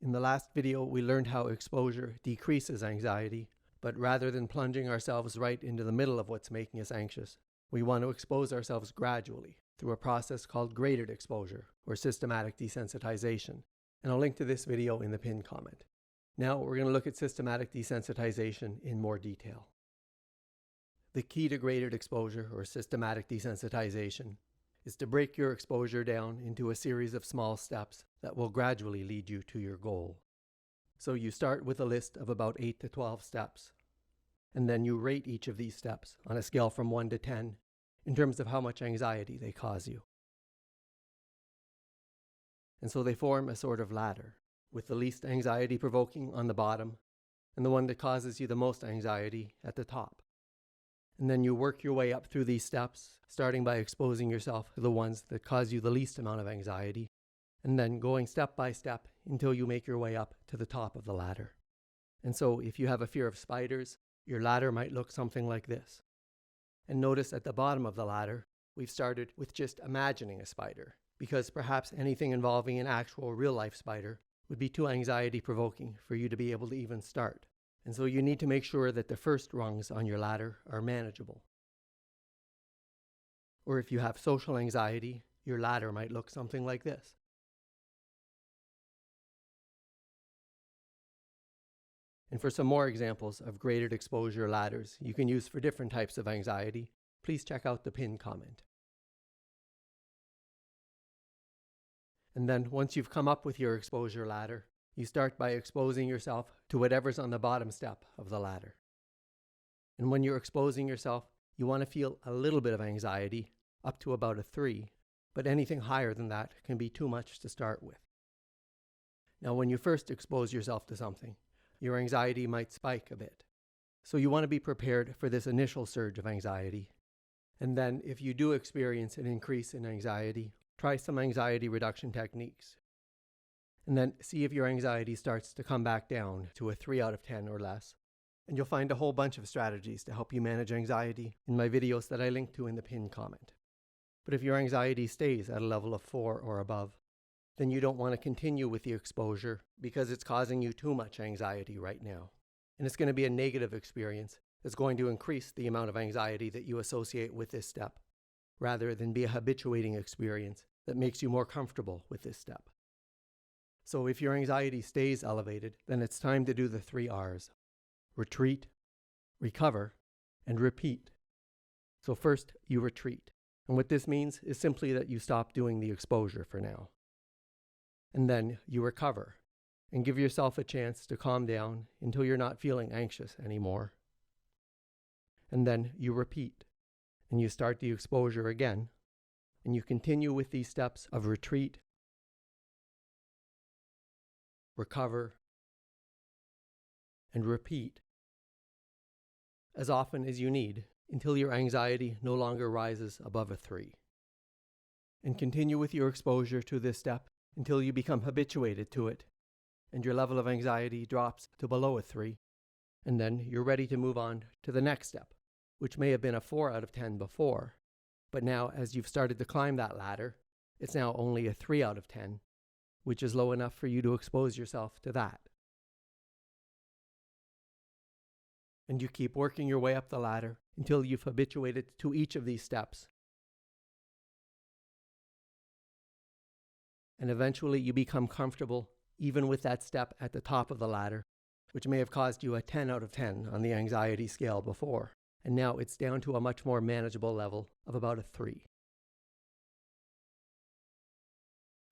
In the last video, we learned how exposure decreases anxiety, but rather than plunging ourselves right into the middle of what's making us anxious, we want to expose ourselves gradually through a process called graded exposure or systematic desensitization. And I'll link to this video in the pinned comment. Now we're going to look at systematic desensitization in more detail. The key to graded exposure or systematic desensitization is to break your exposure down into a series of small steps that will gradually lead you to your goal. So you start with a list of about 8 to 12 steps, and then you rate each of these steps on a scale from 1 to 10 in terms of how much anxiety they cause you. And so they form a sort of ladder, with the least anxiety-provoking on the bottom and the one that causes you the most anxiety at the top. And then you work your way up through these steps, starting by exposing yourself to the ones that cause you the least amount of anxiety, and then going step by step until you make your way up to the top of the ladder. And so if you have a fear of spiders, your ladder might look something like this. And notice at the bottom of the ladder, we've started with just imagining a spider, because perhaps anything involving an actual real-life spider would be too anxiety-provoking for you to be able to even start. And so you need to make sure that the first rungs on your ladder are manageable. Or if you have social anxiety, your ladder might look something like this. And for some more examples of graded exposure ladders you can use for different types of anxiety, please check out the pinned comment. And then once you've come up with your exposure ladder, you start by exposing yourself to whatever's on the bottom step of the ladder. And when you're exposing yourself, you want to feel a little bit of anxiety, up to about a 3, but anything higher than that can be too much to start with. Now, when you first expose yourself to something, your anxiety might spike a bit. So you want to be prepared for this initial surge of anxiety. And then if you do experience an increase in anxiety, try some anxiety reduction techniques. And then see if your anxiety starts to come back down to a 3 out of 10 or less. And you'll find a whole bunch of strategies to help you manage anxiety in my videos that I link to in the pinned comment. But if your anxiety stays at a level of 4 or above, then you don't want to continue with the exposure because it's causing you too much anxiety right now. And it's going to be a negative experience that's going to increase the amount of anxiety that you associate with this step, rather than be a habituating experience that makes you more comfortable with this step. So if your anxiety stays elevated, then it's time to do the 3 R's. Retreat, recover, and repeat. So first, you retreat. And what this means is simply that you stop doing the exposure for now. And then you recover and give yourself a chance to calm down until you're not feeling anxious anymore. And then you repeat and you start the exposure again, and you continue with these steps of retreat, recover, and repeat as often as you need until your anxiety no longer rises above a 3. And continue with your exposure to this step until you become habituated to it and your level of anxiety drops to below a 3. And then you're ready to move on to the next step, which may have been a 4 out of 10 before. But now, as you've started to climb that ladder, it's now only a 3 out of 10, which is low enough for you to expose yourself to that. And you keep working your way up the ladder until you've habituated to each of these steps. And eventually you become comfortable even with that step at the top of the ladder, which may have caused you a 10 out of 10 on the anxiety scale before. And now it's down to a much more manageable level of about a 3.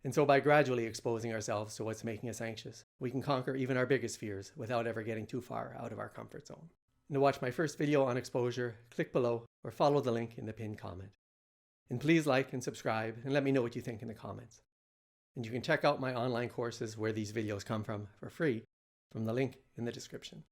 And so by gradually exposing ourselves to what's making us anxious, we can conquer even our biggest fears without ever getting too far out of our comfort zone. And to watch my first video on exposure, click below or follow the link in the pinned comment. And please like and subscribe and let me know what you think in the comments. And you can check out my online courses where these videos come from for free from the link in the description.